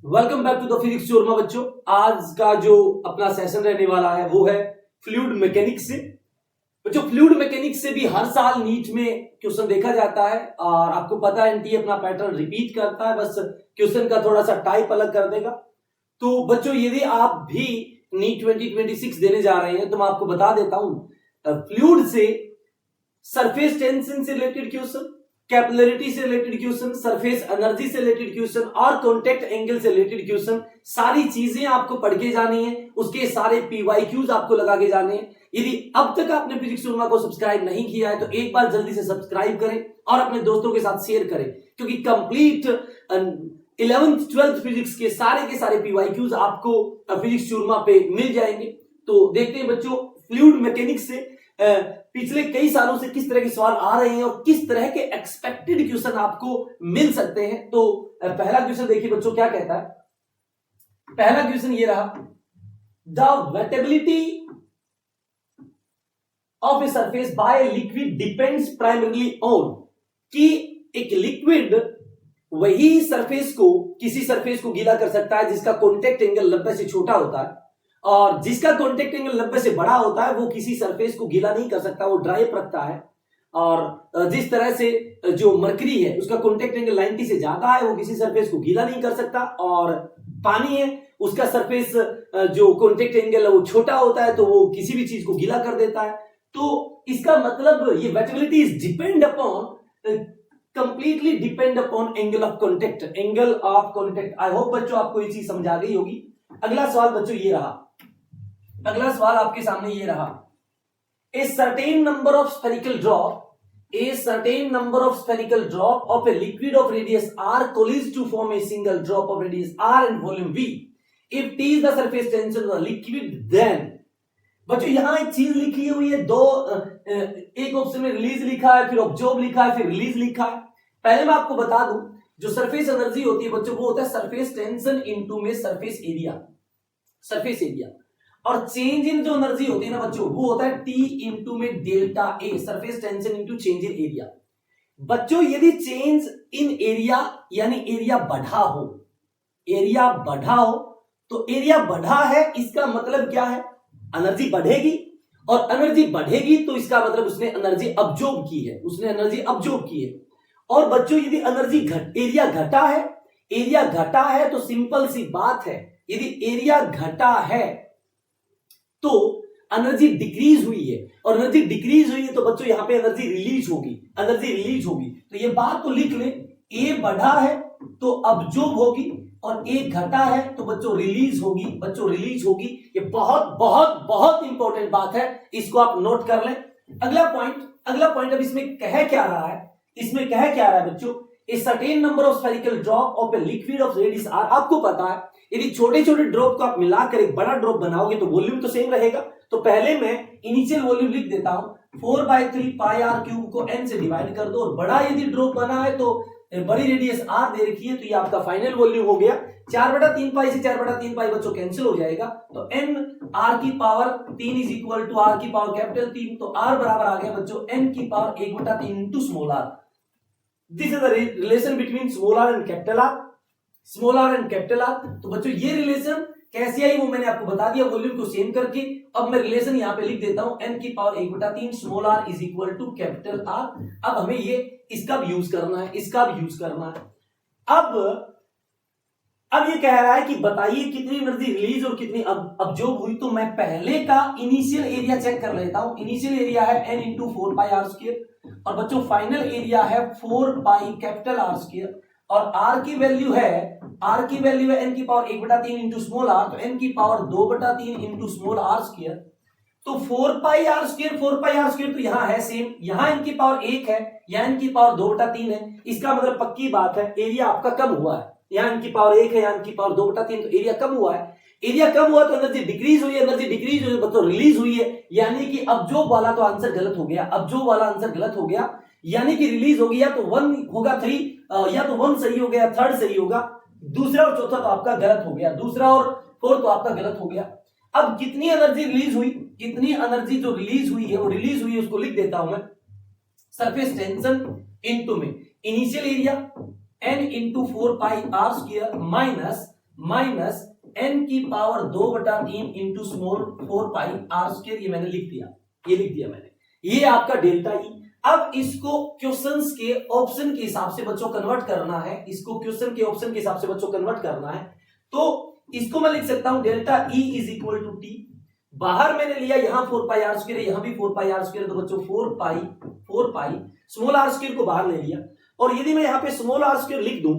Welcome back to the physics शोरमा बच्चों। आज का जो अपना सेशन रहने वाला है वो है फ्लूइड मैकेनिक्स से। बच्चों फ्लूइड मैकेनिक्स से भी हर साल नीट में क्वेश्चन देखा जाता है और आपको पता है एनटीए अपना पैटर्न रिपीट करता है, बस क्वेश्चन का थोड़ा सा टाइप अलग कर देगा। तो बच्चों यदि आप भी नीट 2026 देने जा रहे हैं तो मैं आपको बता देता हूं फ्लूइड से सरफेस टेंशन से रिलेटेड क्वेश्चन, कैपिलरिटी से रिलेटेड क्वेश्चन, सरफेस एनर्जी से रिलेटेड क्वेश्चन और कॉन्टेक्ट एंगल से रिलेटेड क्वेश्चन, सारी चीजें आपको पढ़ के जानी है। उसके सारे पीवाईक्यूज आपको लगा के जाने हैं। यदि अब तक आपने फिजिक्स शोरमा को सब्सक्राइब नहीं किया है तो एक बार जल्दी से सब्सक्राइब करें और अपने दोस्तों के साथ शेयर करें, क्योंकि कंप्लीट 11th 12th फिजिक्स के सारे पीवाईक्यूज आपको फिजिक्स शोरमा पे मिल जाएंगे। तो देखते हैं बच्चों फ्लूइड मैकेनिक्स से पिछले कई सालों से किस तरह के सवाल आ रहे हैं और किस तरह के एक्सपेक्टेड क्वेश्चन आपको मिल सकते हैं। तो पहला क्वेश्चन देखिए बच्चों क्या कहता है। पहला क्वेश्चन ये रहा, the wettability of a surface by a liquid depends primarily on, कि एक लिक्विड वही सरफेस को किसी सरफेस को गीला कर सकता है जिसका कॉन्टेक्ट एंगल 90 से छोटा होता है, और जिसका कॉन्टेक्ट एंगल 90 से बड़ा होता है वो किसी सरफेस को गीला नहीं कर सकता, वो ड्राई रखता है। और जिस तरह से जो मरकरी है उसका कॉन्टेक्ट एंगल 90 से ज्यादा है, वो किसी सरफेस को गीला नहीं कर सकता। और पानी है उसका सरफेस जो कॉन्टेक्ट एंगल है वो छोटा होता है, तो वो किसी भी चीज को गीला कर देता है। तो इसका मतलब ये wettability is depend upon, completely depend upon angle of contact, angle of contact. I hope बच्चों आपको ये चीज समझ आ गई होगी। अगला सवाल बच्चों ये रहा, अगला सवाल आपके सामने ये रहा, a certain number of spherical drop of a liquid of radius r collides to form a single drop of radius r and volume v. If t is the surface tension of the liquid, then बच्चों यहां एक चीज लिखी हुई है, दो एक option में रिलीज लिखा है, फिर ऑब्जॉर्ब लिखा है, फिर रिलीज लिखा है। पहले मैं आपको बता दूं जो सरफेस एनर्जी होती है बच्चों वो होता है सरफेस टेंशन इनटू में सरफेस एरिया, और चेंज इन जो एनर्जी होती है ना बच्चों वो होता है टी इंटू में delta A, surface tension into change in area. बच्चों यदि चेंज इन एरिया यानी एरिया बढ़ा हो तो एरिया बढ़ा है इसका मतलब क्या है, एनर्जी बढ़ेगी, और एनर्जी बढ़ेगी तो इसका मतलब उसने एनर्जी अब्जॉर्ब की है। और बच्चों यदि एरिया घटा है तो सिंपल सी बात है, यदि एरिया घटा है तो एनर्जी डिक्रीज हुई है, और एनर्जी डिक्रीज हुई है तो बच्चों यहां पे एनर्जी रिलीज होगी। तो ये बात तो लिख ले, ए बढ़ा है तो अब्जॉर्ब होगी और ए घटा है तो बच्चों रिलीज होगी। ये बहुत बहुत बहुत इंपॉर्टेंट बात है, इसको आप नोट कर लें। अगला पॉइंट अब इसमें कह क्या रहा है बच्चों, a certain number of spherical drop of a liquid of radius r। आपको पता है यदि छोटे छोटे ड्रॉप को आप मिलाकर एक बड़ा ड्रॉप बनाओगे तो वॉल्यूम तो सेम रहेगा। तो पहले मैं इनिशियल वॉल्यूम लिख देता हूं 4/3 पाई r क्यूब को n से डिवाइड कर दो, और बड़ा यदि ड्रॉप बना है तो बड़ी रेडियस r दे रखी है तो ये आपका फाइनल वॉल्यूम हो गया 4/3 पाई से 4/3 पाई बच्चों कैंसिल हो जाएगा, तो n r की power 3 is equal to r की पावर कैपिटल 3, तो r बराबर आ गया बच्चों n की power 1/3 into small r। This is the relation between small r and capital R। तो बच्चों ये रिलेशन कैसे आई वो मैंने आपको बता दिया वॉल्यूम को सेम करके। अब मैं रिलेशन यहां पे लिख देता हूं n की power 1/3 small r is equal to capital R। अब हमें ये इसका भी यूज करना है। अब ये कह रहा है कि बताइए कितनी एनर्जी रिलीज और कितनी अब्जॉर्ब हुई। तो मैं पहले का इनिशियल एरिया चेक कर लेता हूं। इनिशियल एरिया है n into 4 pi r square, और बच्चों फाइनल एरिया है 4 पाई कैपिटल R स्क्वायर, और r की वैल्यू है n की पावर 1/3 इंटू स्मॉल r, तो n की power 2/3 into small r square. तो 4 पाई r स्क्वायर तो यहां है सेम, यहां n की पावर 1 है, यहां n की पावर 2/3 है। इसका मतलब पक्की बात है एरिया आपका कम हुआ है, यहां n की पावर 1 है, यहां n की पावर 2/3, तो एरिया कम हुआ है। एरिया कम हुआ तो एनर्जी डिक्रीज हुई है, मतलब रिलीज हुई है, यानी कि अब्जॉर्ब वाला तो आंसर गलत हो गया, यानी कि रिलीज होगी या तो 1 होगा 3, या तो 1 सही हो गया, 3rd सही होगा, दूसरा और चौथा तो आपका गलत हो गया, दूसरा और 4th तो आपका गलत हो गया। अब कितनी एनर्जी रिलीज हुई, जो रिलीज हुई है उसको लिख देता हूं मैं, सरफेस टेंशन इनटू में initial area n into 4 pi r square minus minus n की power 2/3 into small 4 pi R square, ये मैंने लिख दिया मैंने, ये आपका डेल्टा ई। अब इसको क्वेश्चंस के ऑप्शन के हिसाब से बच्चों कन्वर्ट करना है, इसको क्वेश्चन के ऑप्शन के हिसाब से बच्चों कन्वर्ट करना है, तो इसको मैं लिख सकता हूं delta E is equal to T. बाहर मैंने लिया यहां 4 पाई आर स्क्वायर, यहां भी 4 पाई आर स्क्वायर, तो बच्चों 4 पाई स्मॉल आर स्क्वायर को बाहर ले लिया, और यदि मैं यहां पे स्मॉल आर स्क्वायर लिख दूं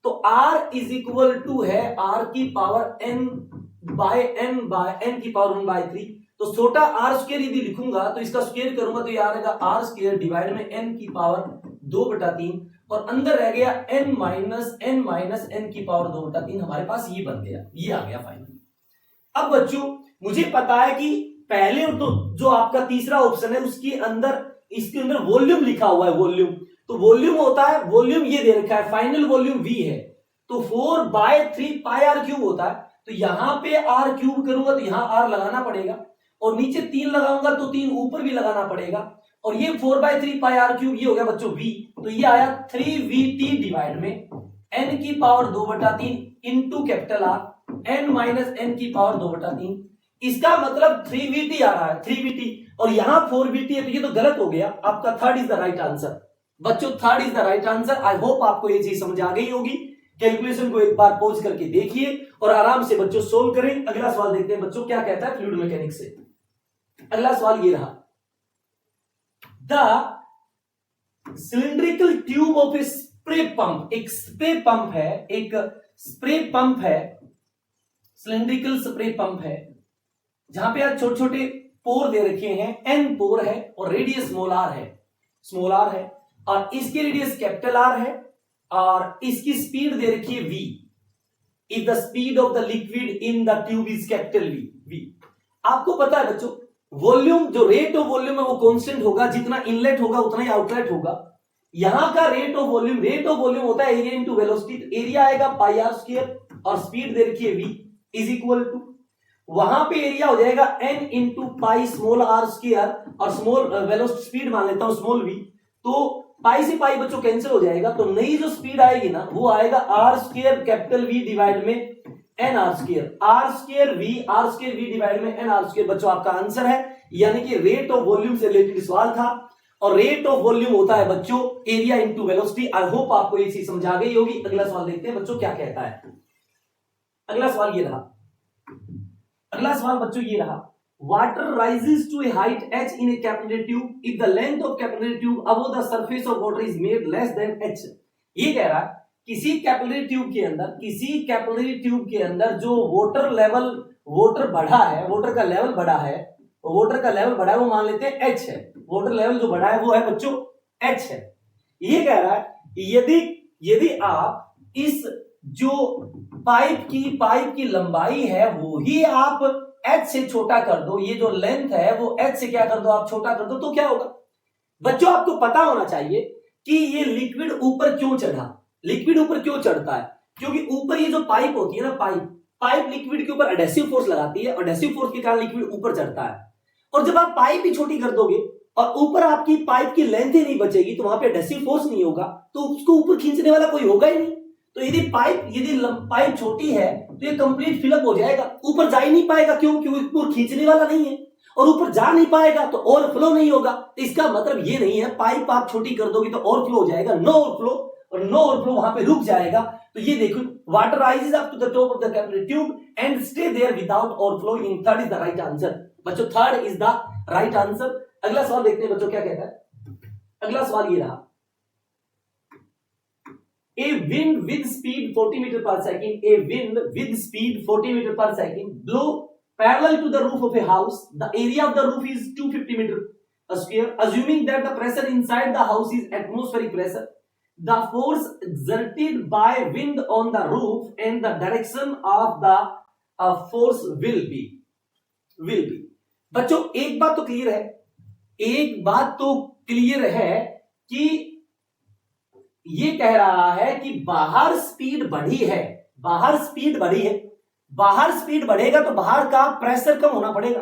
तो r इज इक्वल टू है r की पावर n बाय n की पावर 1/3। तो छोटा r स्क्वायर यदि लिखूंगा तो इसका स्क्वायर करूंगा तो ये आ जाएगा r स्क्वायर डिवाइड में n की पावर 2/3, और अंदर रह गया n माइनस n की पावर 2/3, हमारे पास ये बन गया, ये आ गया फाइनल। अब बच्चों मुझे पता है कि पहले तो जो आपका तीसरा ऑप्शन है उसके अंदर, इसके अंदर वॉल्यूम लिखा हुआ है, वॉल्यूम, तो वॉल्यूम होता है, वॉल्यूम ये दे रखा है, फाइनल वॉल्यूम v है, तो 4/3 पाई आर क्यूब होता है, तो यहां पे r क्यूब करूंगा तो यहां r लगाना पड़ेगा, और नीचे 3 लगाऊंगा तो 3 ऊपर भी लगाना पड़ेगा, और ये 4/3 पाई आर क्यूब ये हो गया बच्चों v, तो ये आया 3vt डिवाइड में n की power 2/3 into capital R n minus n की पावर 2/3। इसका मतलब 3vt आ रहा है, 3vt, और यहां 4vt है, तो ये तो गलत हो गया, आपका third is the right answer. बच्चों third is the right answer. I hope आपको ये चीज समझ आ गई होगी। कैलकुलेशन को एक बार पॉज करके देखिए और आराम से बच्चों सोल्व करें। अगला सवाल देखते हैं बच्चों क्या कहता है फ्लूइड मैकेनिक्स से। अगला सवाल ये रहा, the cylindrical tube of A spray pump, एक स्प्रे पंप है, एक स्प्रे पंप है, सिलिंड्रिकल स्प्रे पंप है, जहां पे छोटे छोटे पोर दे रखे हैं, एन पोर है और रेडियस स्मॉल आर है, और इसकी रेडियस कैपिटल आर है, और इसकी स्पीड दे रखी है v। If the speed of the liquid in the tube is capital v। आपको पता है बच्चों वॉल्यूम, जो रेट ऑफ वॉल्यूम है वो कांस्टेंट होगा, जितना इनलेट होगा उतना ही आउटलेट होगा। यहां का रेट ऑफ वॉल्यूम होता है एरिया इनटू वेलोसिटी, तो एरिया आएगा पाई आर स्क्वायर और स्पीड दे रखी है v इज इक्वल टू, वहां पे एरिया हो जाएगा n into pi small R square और स्मॉल वेलोसिटी स्पीड मान लेता हूं स्मॉल v, तो पाई से पाई बच्चों कैंसिल हो जाएगा, तो नई जो स्पीड आएगी ना वो आएगा R square capital V divide में N R square v divide में एन आर स्क्वायर। बच्चों आपका आंसर है, यानी कि रेट ऑफ वॉल्यूम से रिलेटेड सवाल था, और रेट ऑफ वॉल्यूम होता है बच्चों area into velocity. I hope आपको ये चीज समझ आ गई होगी। अगला सवाल देखते हैं बच्चों क्या कहता है। अगला सवाल बच्चों ये रहा, water rises to a height h in a capillary tube if the length of capillary tube above the surface of water is made less than h। ये कह रहा है किसी कैपिलरी ट्यूब के अंदर जो वाटर बढ़ा है, वाटर का लेवल बढ़ा है, वो मान लेते हैं h है, वाटर लेवल जो बढ़ा है वो है बच्चों h है। ये कह रहा है यदि आप इस जो पाइप की लंबाई है वो ही आप h से छोटा कर दो, ये जो लेंथ है वो h से क्या कर दो, आप छोटा कर दो, तो क्या होगा बच्चों? आपको पता होना चाहिए कि ये लिक्विड ऊपर क्यों चढ़ता है, क्योंकि ऊपर ये जो पाइप होती है ना, पाइप लिक्विड के ऊपर एडहेसिव फोर्स लगाती है, एडहेसिव फोर्स के कारण लिक्विड ऊपर चढ़ता है। और जब आप पाइप ही छोटी कर दोगे और ऊपर आपकी पाइप की लेंथ ही नहीं बचेगी तो वहां पे एडहेसिव फोर्स नहीं होगा, तो उसको ऊपर खींचने वाला कोई होगा ही नहीं। तो यदि पाइप छोटी है तो ये कंप्लीट फिलअप हो जाएगा, ऊपर जा ही नहीं पाएगा, क्योंकि ऊपर खींचने वाला नहीं है, और ऊपर जा नहीं पाएगा तो ओवरफ्लो नहीं होगा। तो इसका मतलब ये नहीं है पाइप आप छोटी कर दोगे तो ओवरफ्लो हो जाएगा, नो ओवरफ्लो वहां पे रुक जाएगा। तो ये देखो, water rises up to the top of the capillary tube and stay there without overflow, in third is the right answer. बच्चों third is the right answer. अगला सवाल देखते हैं बच्चों क्या कहता है। अगला सवाल ये रहा, A wind with speed 40 meter per second blow parallel to the roof of a house. The area of the roof is 250 meter square. Assuming that the pressure inside the house is atmospheric pressure, the force exerted by wind on the roof and the direction of the force will be. बच्चों एक बात तो clear है कि ये कह रहा है कि बाहर स्पीड बढ़ेगा तो बाहर का प्रेशर कम होना पड़ेगा।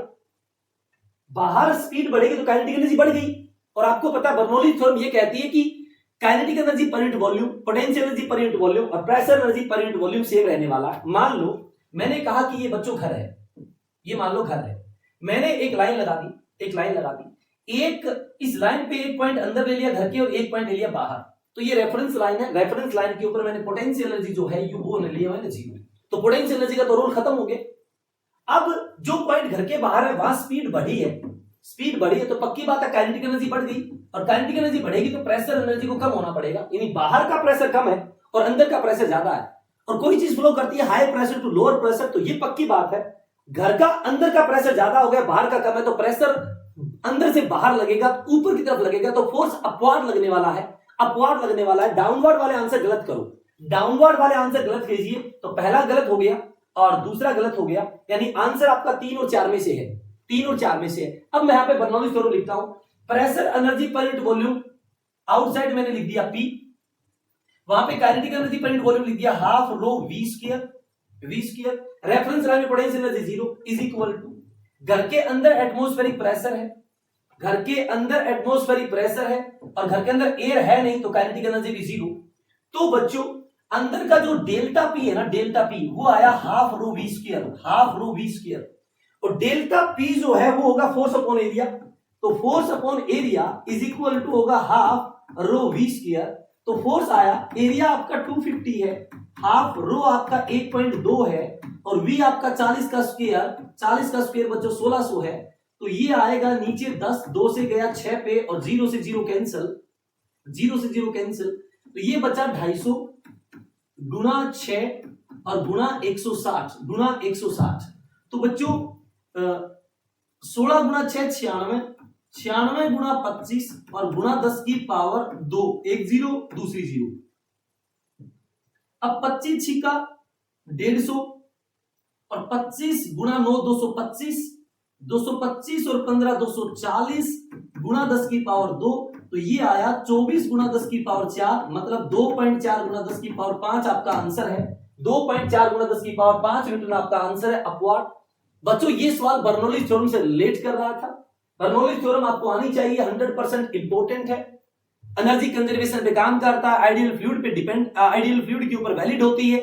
बाहर स्पीड बढ़ेगी तो काइनेटिक एनर्जी बढ़ गई। और आपको पता है बर्नौली थ्योरम ये कहती है कि kinetic energy per unit volume, potential energy per unit volume और pressure energy per unit volume same रहने वाला है। मान लो मैंने कहा कि ये बच्चों घर है, ये मान लो घर है, मैंने एक लाइन लगा दी, एक लाइन लगा दी, एक इस लाइन पे एक पॉइंट अंदर ले लिया घर के और एक पॉइंट ले लिया बाहर, तो ये रेफरेंस लाइन है, रेफरेंस लाइन के ऊपर मैंने पोटेंशियल एनर्जी जो है यू वो लिया मैंने 0, तो पोटेंशियल एनर्जी का तो रोल खत्म हो गया। अब जो पॉइंट घर के बाहर है वहां स्पीड बढ़ी है, स्पीड बढ़ी है तो पक्की बात है काइनेटिक एनर्जी बढ़ गई, और काइनेटिक एनर्जी बढ़ेगी तो प्रेशर एनर्जी को कम होना पड़ेगा, यानी बाहर का प्रेशर कम है और अंदर का प्रेशर ज्यादा है, और कोई चीज फ्लो करती है high pressure to lower pressure, तो ये पक्की बात है घर का अंदर का प्रेशर ज्यादा हो गया बाहर का कम है, तो प्रेशर अंदर से बाहर लगेगा ऊपर की तरफ लगेगा, तो फोर्स अपवार्ड लगने वाला है, अपवार्ड लगने वाला है। डाउनवर्ड वाले आंसर गलत करो, डाउनवर्ड वाले आंसर गलत कीजिए, तो पहला गलत हो गया और दूसरा गलत हो गया, यानी आंसर आपका 3 और 4 में से है, 3 और 4 में से है। अब मैं यहां पे बर्नौली थ्योरम लिखता हूं, pressure energy per unit volume outside मैंने लिख दिया P, वहां पे kinetic energy per unit volume लिख दिया half rho V square, reference line में potential energy 0 is equal to, घर के अंदर एटमॉस्फेरिक प्रेशर है, घर के अंदर एटमॉस्फेरिक प्रेशर है और घर के अंदर एयर है नहीं, तो काइनेटिक एनर्जी भी 0। तो बच्चों अंदर का जो डेल्टा पी है ना, डेल्टा पी वो आया half rho V square, half rho V square, और डेल्टा पी जो है वो होगा फोर्स अपॉन एरिया, तो force upon area is equal to होगा हाफ रो V स्क्वायर, तो फोर्स आया, एरिया आपका 250 है, हाफ रो आपका 1.2 है और V आपका 40 का स्क्वायर, 40 का स्क्वायर बच्चों 1600 है, तो ये आएगा नीचे 10, 2 से गया 6 पे और 0 से 0 कैंसिल, 0 से 0 कैंसिल, तो ये बचा 250 गुना 6 और गुना 160, गुना 160, तो बच्चों 16 गुना 6 96, 96 गुना 25 और गुना 10 की पावर 2, एक 0 दूसरी 0, अब 25 छिका 150 और 25 गुना 9 225, 225 और 15 240 गुना 10 की पावर 2, तो ये आया 24 गुना 10 की पावर 4, मतलब 2.4 गुना 10 की पावर 5 आपका आंसर है, 2.4 गुना 10 की पावर 5 न्यूटन आपका आंसर है अपवार्ड। बच्चों ये सवाल बर्नौली थ्योरम से रिलेट कर रहा था, बर्नौली थ्योरम आपको आनी चाहिए, 100% इंपोर्टेंट है, एनर्जी कंजर्वेशन पे काम करता है, आइडियल फ्लूइड पे डिपेंड, आइडियल फ्लूइड के ऊपर वैलिड होती है,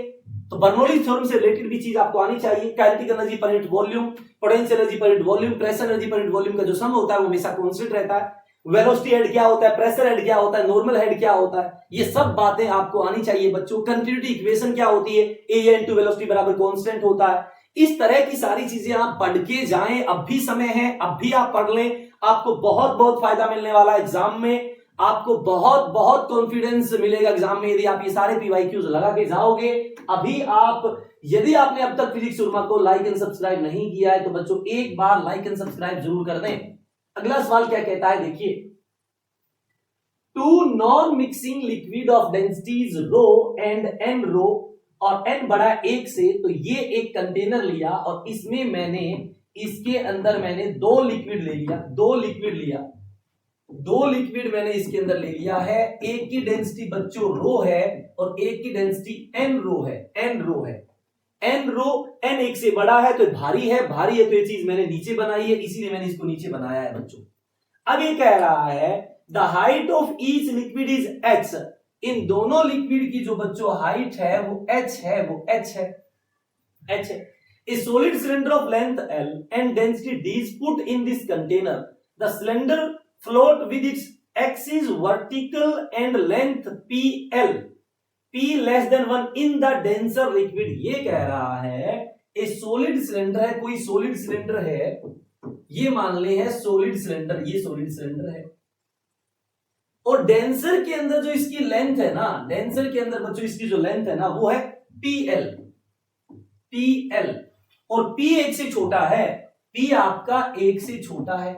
तो बर्नौली थ्योरम से रिलेटेड भी चीज आपको आनी चाहिए। Kinetic energy per unit volume, potential energy per unit volume, pressure energy per unit volume का जो सम होता है वो हमेशा कांस्टेंट रहता है, वेलोसिटी हेड क्या होता है, प्रेशर हेड क्या होता है, नॉर्मल हेड क्या होता है, ये सब बातें आपको आनी चाहिए बच्चों। कंटिन्यूटी इक्वेशन क्या होती है, एरिया इनटू वेलोसिटी बराबर कांस्टेंट होता है, इस तरह की सारी चीजें आप पढ़ के जाएं, अब भी समय है, अब भी आप पढ़ लें, आपको बहुत बहुत फायदा मिलने वाला एग्जाम में, आपको बहुत बहुत कॉन्फिडेंस मिलेगा एग्जाम में यदि आप ये सारे पीवाईक्यूज लगा के जाओगे। अभी आप यदि आपने अब तक फिजिक्स सुरमा को लाइक एंड सब्सक्राइब नहीं किया है तो बच्चों एक बार लाइक एंड सब्सक्राइब जरूर कर दें। अगला सवाल क्या कहता है देखिए, two non mixing liquid of densities rho and N rho और n बड़ा 1 से, तो ये एक कंटेनर लिया और इसमें मैंने इसके अंदर मैंने दो लिक्विड ले लिया, दो लिक्विड मैंने इसके अंदर ले लिया है, एक की डेंसिटी बच्चों रो है और एक की डेंसिटी n रो है, n रो n 1 से बड़ा है तो भारी है, तो ये चीज मैंने नीचे बनाई है, इसीलिए मैंने इसको नीचे बनाया है बच्चों। अब ये कह रहा है the height of each liquid is h, इन दोनों लिक्विड की जो बच्चों हाइट है वो h है। A solid cylinder of length L and density D is put in this container. The cylinder float with its axis vertical and length PL, P less than 1 in the denser liquid। ये कह रहा है a solid cylinder है, कोई solid cylinder है, ये मान ले है solid cylinder, ये solid cylinder है, और डेंसर के अंदर जो इसकी लेंथ है ना, डेंसर के अंदर बच्चों इसकी जो लेंथ है ना वो है PL, और P 1 से छोटा है, P आपका 1 से छोटा है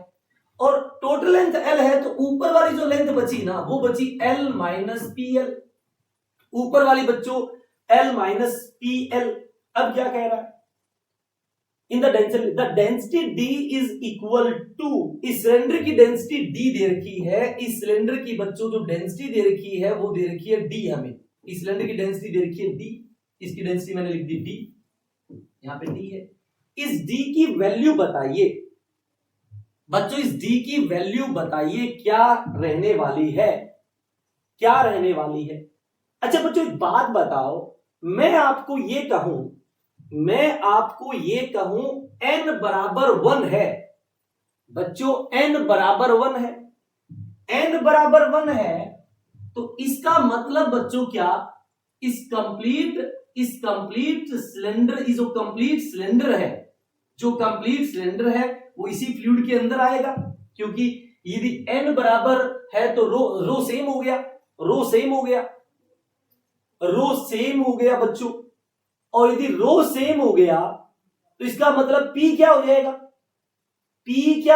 और टोटल लेंथ L है, तो ऊपर वाली जो लेंथ बची ना वो बची L माइनस PL, ऊपर वाली बच्चों L माइनस PL। अब क्या कह रहा है, in the density D is equal to, इस सिलेंडर की डेंसिटी D दे रखी है, इस सिलेंडर की बच्चों जो डेंसिटी दे रखी है वो दे रखी है D, हमें इस सिलेंडर की डेंसिटी दे रखी है D, इसकी डेंसिटी मैंने लिख दी D, यहां पे D है। इस D की वैल्यू बताइए बच्चों, इस D की वैल्यू बताइए क्या रहने वाली है। क्या रहने वाली है। अच्छा बच्चों एक बात बताओ, मैं आपको ये कहूं n बराबर 1 है बच्चों, n बराबर 1 है, n बराबर 1 है, तो इसका मतलब बच्चों क्या, इस कंप्लीट सिलेंडर, जो कंप्लीट सिलेंडर है वो इसी फ्लूइड के अंदर आएगा, क्योंकि यदि n बराबर है तो रो सेम हो गया बच्चों, और यदि रो सेम हो गया तो इसका मतलब p क्या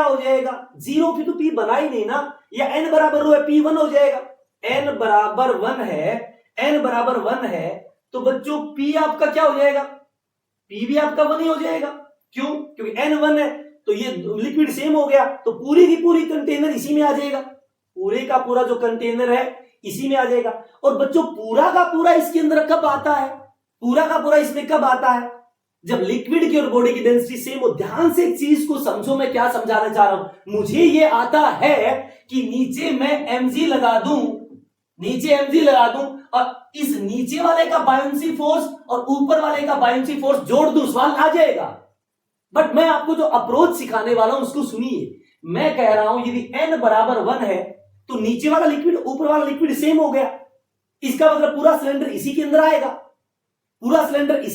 हो जाएगा, जीरो, फिर तो p बना ही नहीं ना, या n बराबर रो है p 1 हो जाएगा, n बराबर 1 है तो बच्चों p आपका क्या हो जाएगा, p भी आपका 1 ही हो जाएगा। क्यों, क्योंकि n 1 है तो ये लिक्विड सेम हो गया, तो पूरी की पूरी कंटेनर इसी में आ जाएगा, पूरे का पूरा जो कंटेनर है इसी में आ जाएगा। और बच्चों पूरा का पूरा इसके अंदर कब आता है, इसमें कब आता है, जब लिक्विड की और बॉडी की डेंसिटी सेम हो। ध्यान से एक चीज को समझो, मैं क्या समझाना चाह रहा हूं, मुझे ये आता है कि नीचे मैं mg लगा दूं, और इस नीचे वाले का बायोन्सी फोर्स और ऊपर वाले का बायोन्सी फोर्स जोड़ दूं, सवाल आ जाएगा। बट मैं आपको जो अप्रोच सिखाने वाला हूं उसको सुनिए। मैं कह रहा हूं यदि n बराबर 1 है तो नीचे वाला लिक्विड ऊपर वाला लिक्विड सेम हो गया, इसका मतलब पूरा सिलेंडर इसी के अंदर आएगा, और पूरा सिलेंडर इसी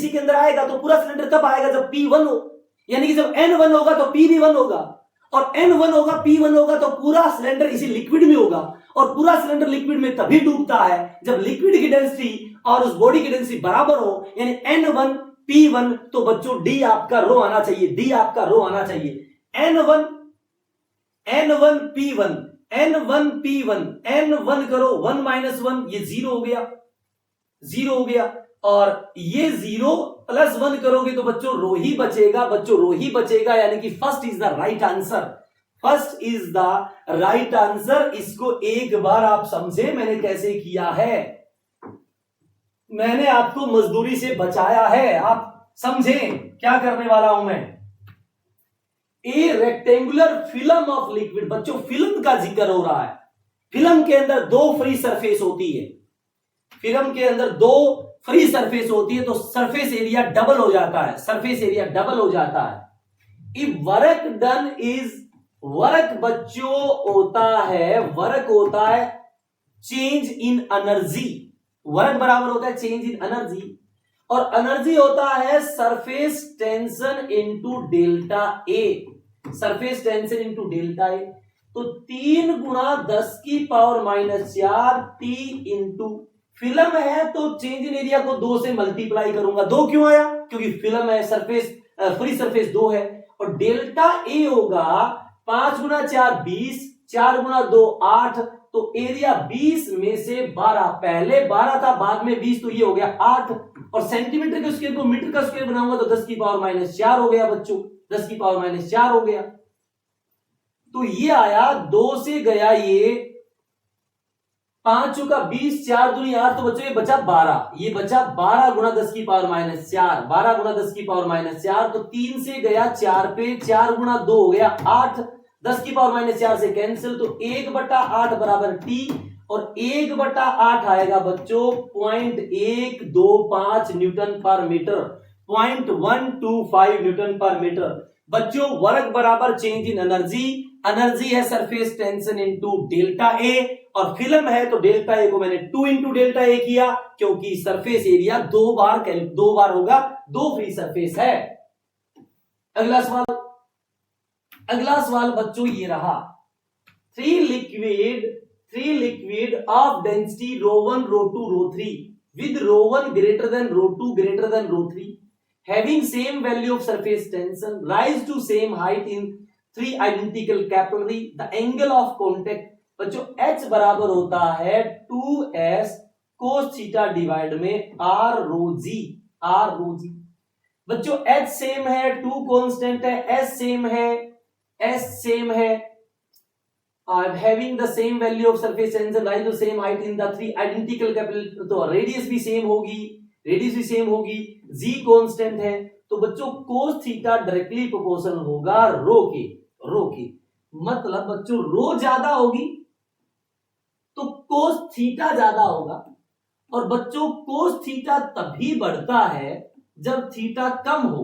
के अंदर आएगा, तो पूरा सिलेंडर कब आएगा, जब p 1 हो, यानी कि जब n 1 होगा तो p भी 1 होगा, और n 1 होगा p 1 होगा, तो पूरा सिलेंडर इसी लिक्विड में होगा, और पूरा सिलेंडर लिक्विड में तभी डूबता है जब लिक्विड की डेंसिटी और उस बॉडी की डेंसिटी बराबर हो, यानी n1 p1, तो बच्चों d आपका रो आना चाहिए, n1 p1, n1 करो 1 - 1, ये 0 हो गया, और ये 0 + 1 करोगे तो बच्चों रो ही बचेगा, यानी कि first is the right answer. इसको एक बार आप समझे मैंने कैसे किया है, मैंने आपको मजदूरी से बचाया है, आप समझे क्या करने वाला हूं मैं। ए रेक्टेंगुलर फिल्म ऑफ लिक्विड, बच्चों फिल्म का जिक्र हो रहा है, फिल्म के अंदर 2 फ्री सरफेस होती है, तो सरफेस एरिया डबल हो जाता है, if work done is, work बच्चों होता है चेंज इन एनर्जी, वर्क बराबर होता है चेंज इन एनर्जी, और एनर्जी होता है surface tension into delta A, तो 3 × 10⁻⁴ T इंटू फिल्म है तो चेंज इन एरिया को 2 से मल्टीप्लाई करूंगा। 2 क्यों आया, क्योंकि फिल्म है, सरफेस फ्री सरफेस 2 है, और डेल्टा ए होगा 5 × 4 20, 4 × 2 8, तो एरिया 20 में से 12, पहले 12 था बाद में 20, तो ये हो गया 8, और सेंटीमीटर के स्क्वायर को मीटर का स्क्वायर बनाऊंगा तो 10⁻⁴ हो गया बच्चों, 10⁻⁴ हो गया, तो ये आया 2 से गया ये 5 × 20, 4 दूनी 8, तो बच्चों ये बचा 12, ये बचा 12 × 10⁻⁴, 12 × 10⁻⁴, तो 3 से गया 4 पे, 4 × 2 हो गया 8, 10⁻⁴ से कैंसिल, तो 1/8 बराबर T, और 1/8 आएगा बच्चों 0.125 न्यूटन पर मीटर, 0.125 न्यूटन पर मीटर। बच्चों वर्क बराबर चेंज इन एनर्जी है surface tension into delta A, और फिल्म है तो डेल्टा ए को मैंने 2 × डेल्टा ए किया, क्योंकि सरफेस एरिया 2 बार होगा, 2 फ्री सरफेस है। अगला सवाल बच्चों ये रहा, 3 liquid of density ρ1 ρ2 ρ3 with ρ1 greater than ρ2 greater than ρ3 having same value of surface tension rise to same height in 3 identical capillary, the angle of contact बच्चों H बराबर होता है 2s cos थीटा डिवाइड में r rho g। बच्चों H same है, 2 constant है, S same है, having the same value of surface tension rise to same height in the 3 identical capillary, तो रेडियस भी सेम होगी, g कांस्टेंट है, तो बच्चों cos थीटा डायरेक्टली प्रोपोर्शनल होगा रो के, मतलब बच्चों रो ज्यादा होगी तो कोस थीटा ज्यादा होगा। और बच्चों कोस थीटा तभी बढ़ता है जब थीटा कम हो।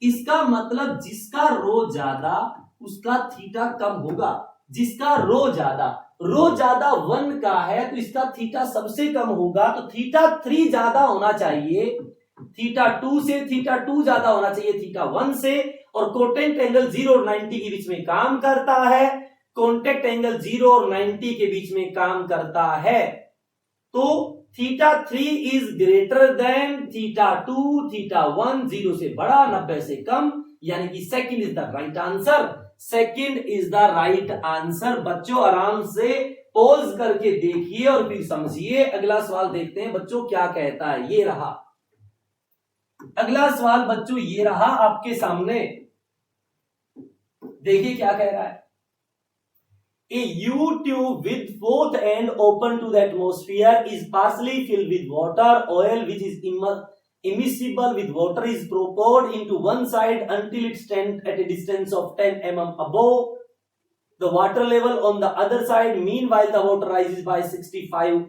इसका मतलब जिसका रो ज्यादा उसका थीटा कम होगा। जिसका रो ज्यादा 1 का है तो इसका थीटा सबसे कम होगा। तो थीटा 3 ज्यादा होना चाहिए थीटा 2 से, थीटा 2 ज्यादा होना चाहिए थीटा 1 से। और कोटेंट एंगल 0 और 90 के बीच में काम करता है। कॉन्टेक्ट एंगल 0 और 90 के बीच में काम करता है। तो theta 3 is greater then theta 2, theta 1 0 से बड़ा 90 से कम, यानी कि second is the right answer. Second is the right answer. बच्चों आराम से पॉज करके देखिए और फिर समझिए। अगला सवाल देखते हैं बच्चों क्या कहता है। ये रहा अगला सवाल बच्चों, ये रहा आपके सामने। देखिए क्या कह रहा है। A U tube with both end open to the atmosphere is partially filled with water. Oil which is immiscible with water is poured into one side until it stands at a distance of 10 mm above the water level on the other side. Meanwhile, the water rises by 65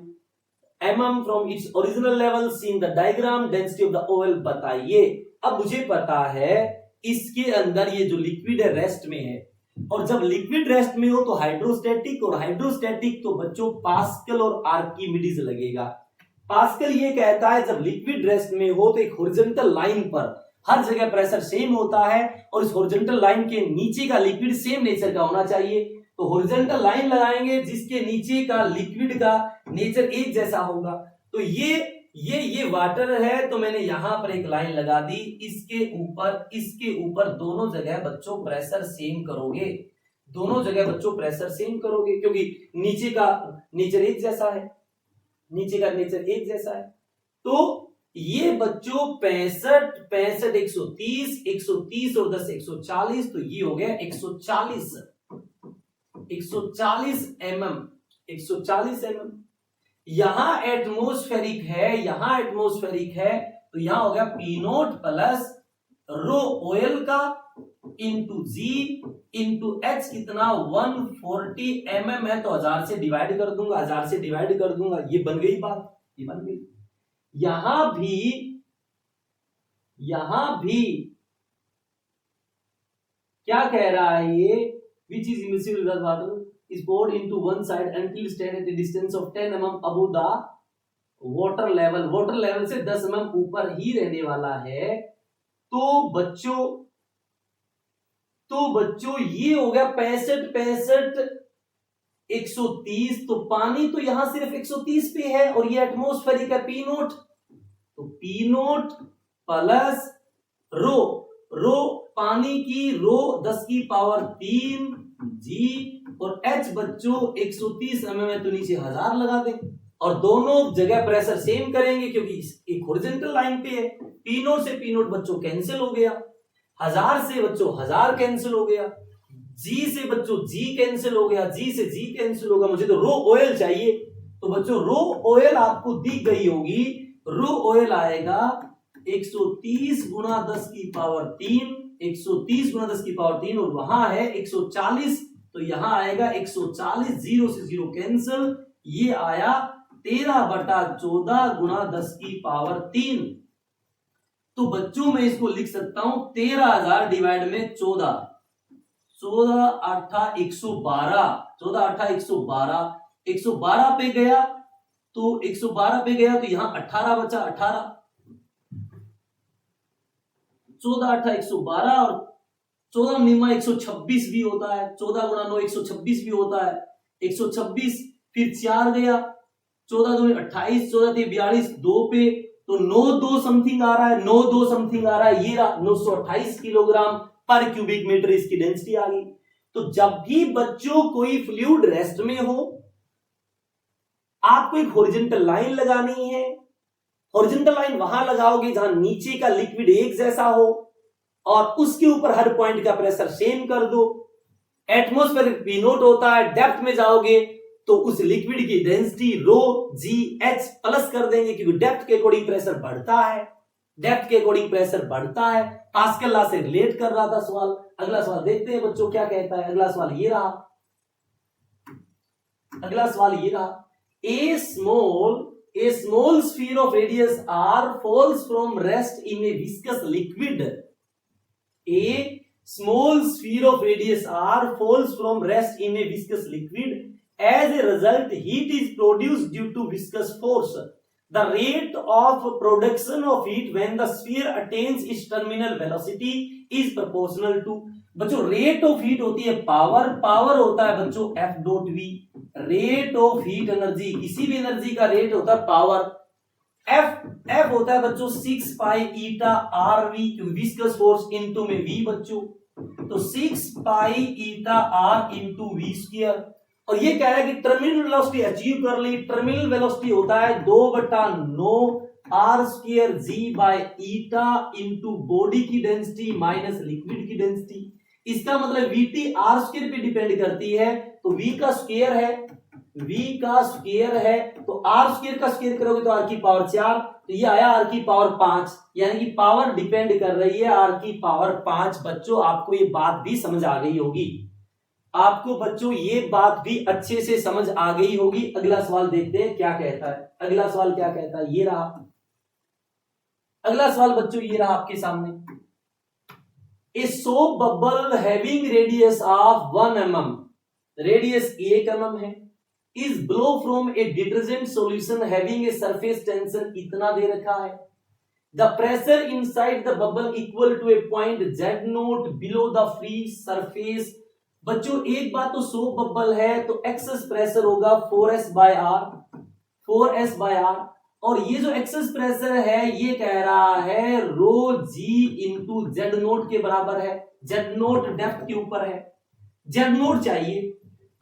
mm from its original level. Seeing the diagram, density of the oil बताइए। अब मुझे पता है इसके अंदर ये जो liquid है रेस्ट में है, और जब लिक्विड रेस्ट में हो तो हाइड्रोस्टैटिक, और हाइड्रोस्टैटिक तो बच्चों पास्कल और आर्किमिडीज लगेगा। पास्कल ये कहता है जब लिक्विड रेस्ट में हो तो एक हॉरिजॉन्टल लाइन पर हर जगह प्रेशर सेम होता है, और इस हॉरिजॉन्टल लाइन के नीचे का लिक्विड सेम नेचर का होना चाहिए। तो हॉरिजॉन्टल लाइन लगाएंगे जिसके नीचे का लिक्विड का नेचर एक जैसा होगा। तो ये वाटर है, तो मैंने यहां पर एक लाइन लगा दी। इसके ऊपर दोनों जगह बच्चों प्रेशर सेम करोगे, दोनों जगह बच्चों प्रेशर सेम करोगे, क्योंकि नीचे का नेचर एक जैसा है, नीचे का नेचर एक जैसा है। तो ये बच्चों 65 130 और 10 140, तो ये हो गया 140 mm। 140 mm यहां एटमोस्फेरिक है, तो यहां हो गया P नोट प्लस रो ऑयल का इंटू जी इंटू एच कितना 140 mm है, तो 1000 से डिवाइड कर दूंगा, ये बन गई बात, ये बन गई। यहां भी क्या कह रहा है ये, which is immiscible with water is poured into one side until stand at a distance of 10 mm above the water level. water level से 10 mm ऊपर ही रहने वाला है। तो बच्चों ये हो गया 65 130। तो पानी तो यहां सिर्फ 130 पे है और ये एटमोस्फेरिक है P नोट, तो P नोट प्लस रो पानी की रो 10 की पावर 3 जी, और H बच्चों 130 mm है, तो नीचे 1000 लगा दें और दोनों जगह प्रेशर सेम करेंगे क्योंकि एक हॉरिजॉन्टल लाइन पे है। P नोट से P नोट बच्चों कैंसिल हो गया, 1000 से बच्चों 1000 कैंसिल हो गया, G से बच्चों G कैंसिल हो गया, G से G कैंसिल होगा। मुझे तो रो ऑयल चाहिए, तो बच्चों रो ऑयल आपको दिख गई होगी। रो ऑयल आएगा 130 गुणा 10 की पावर 3, 130 गुणा 10 की पावर 3, और वहां है 140, तो यहां आएगा 140, 0 से 0 कैंसिल, ये आया 13/14 गुणा 10 की पावर 3। तो बच्चों मैं इसको लिख सकता हूं 13,000 डिवाइड में 14, 14 8 112, 14 8 112, 112 पे गया तो 112 पे गया तो यहां 18 बचा, 18, 14 8 112 और 14 निम्मा 126 भी होता है, 14 गुणा 9 126 भी होता है, 126 फिर 4 गया, 14 दूनी 28, 14 थे 42, 2 पे तो 9 समथिंग आ रहा है, 9 समथिंग आ रहा है, ये 928 किलोग्राम पर क्यूबिक मीटर इसकी डेंसिटी आ गई। तो जब भी बच्चों कोई फ्लूइड रेस्ट में हो, आपको एक हॉरिजॉन्टल लाइन लगानी है। हॉरिजॉन्टल लाइन वहां लगाओगे जहां नीचे का लिक्विड एक जैसा हो और उसके ऊपर हर पॉइंट का प्रेशर सेम कर दो। एटमॉस्फेरिक P नोट होता है, डेप्थ में जाओगे तो उस लिक्विड की density rho g H plus कर देंगे क्योंकि डेप्थ के अकॉर्डिंग प्रेशर बढ़ता है, डेप्थ के अकॉर्डिंग प्रेशर बढ़ता है। पास्कल लॉ से रिलेट कर रहा था सवाल। अगला सवाल देखते हैं बच्चों क्या कहता है। अगला सवाल ये रहा, अगला सवाल ये रहा, a small sphere of radius R falls from rest in a viscous liquid. A small sphere of radius R falls from rest in a viscous liquid, as a result heat is produced due to viscous force. The rate of production of heat when the sphere attains its terminal velocity is proportional to, बच्चों rate of heat होती है power होता है बच्चों F dot V, rate of heat energy, किसी भी energy का rate होता है पावर, F होता है बच्चों 6 पाई ईटा RV, क्योंकि विस्कस फोर्स इनटू में V बच्चों, तो 6 पाई ईटा R इनटू V स्क्वायर। और ये कह रहा है कि टर्मिनल वेलोसिटी अचीव कर ली। टर्मिनल वेलोसिटी होता है 2/9 R स्क्वायर G बाय ईटा इनटू बॉडी की डेंसिटी माइनस लिक्विड की डेंसिटी। इसका मतलब VT R स्क्वायर पे डिपेंड करती है, तो V का स्क्वायर है, तो R स्क्वायर का स्क्वायर करोगे तो R की पावर 4, तो ये आया R की पावर 5, यानी कि पावर डिपेंड कर रही है R की पावर 5। बच्चों आपको ये बात भी समझ आ गई होगी, आपको बच्चों ये बात भी अच्छे से समझ आ गई होगी। अगला सवाल देखते हैं क्या कहता है। अगला सवाल क्या कहता है, ये रहा अगला सवाल बच्चों, ये रहा आपके सामने। A soap bubble having radius of 1 mm, radius 1 mm है, is blow from a detergent solution having a surface tension, इतना दे रखा है। The pressure inside the bubble equal to a point Z0 below the free surface. बच्चों एक बात तो soap bubble है तो एक्सेस प्रेशर होगा 4S बाय आर, और ये जो एक्सेस प्रेशर है ये कह रहा है रो जी इंटू Z0 के बराबर है। Z0 डेप्थ के ऊपर है, Z0 चाहिए,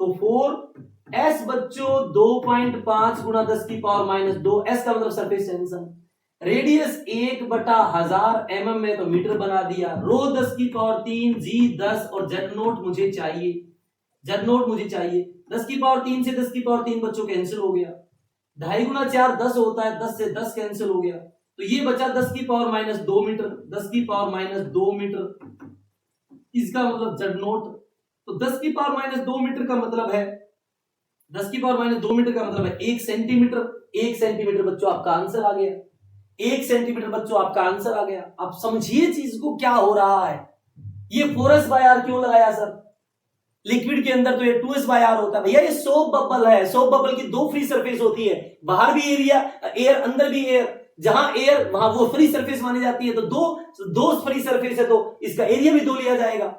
तो 4S बच्चों 2.5 गुणा 10 की पावर माइनस 2, S का मतलब सरफेस टेंशन, रेडियस 1/1000 mm में तो मीटर बना दिया, रो 10 की पावर 3, G 10 और Z0 मुझे चाहिए, 10 की पावर 3 से 10 की पावर 3 बच्चों कैंसिल हो गया, 2.5 गुना 4 10 होता है, 10 से 10 कैंसिल हो गया, तो ये बचा 10 की पावर माइनस 2 मीटर, 10 की पावर माइनस 2 मीटर, इसका मतलब Z0, तो 10 की पावर माइनस 2 मीटर का मतलब है 10 की पावर माइनस 2 मीटर का मतलब है 1 सेंटीमीटर। 1 सेंटीमीटर बच्चों आपका आंसर आ गया, 1 सेंटीमीटर बच्चों आपका आंसर आ गया। अब समझिए चीज को क्या हो रहा है, ये 4S बाय आर क्यों लगाया सर, लिक्विड के अंदर तो ये 2S बाय आर होता है भैया, ये सोप बबल है, सोप बबल की 2 फ्री सरफेस होती है, बाहर भी एयर अंदर भी एयर, जहां एयर वहां वो फ्री सरफेस मानी जाती है, तो दो फ्री सरफेस है तो इसका एरिया भी 2 लिया जाएगा,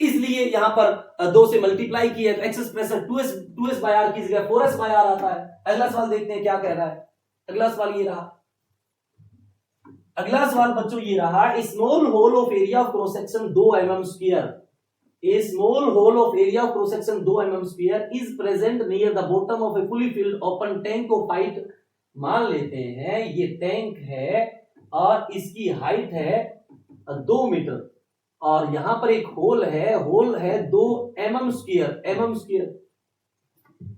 इसलिए यहां पर 2 से मल्टीप्लाई किया तो excess pressure 2S bye are की जगह 4S बाय आर आता है। अगला सवाल देखते हैं क्या कह रहा है। अगला सवाल ये रहा, अगला सवाल बच्चों ये रहा, small hole of area of cross section 2 mm square, a small hole of area of cross section 2 mm square is present near the bottom of a fully filled open tank of height, मान लेते हैं ये tank है और इसकी height है 2 metre और यहां पर एक होल है 2 mm square,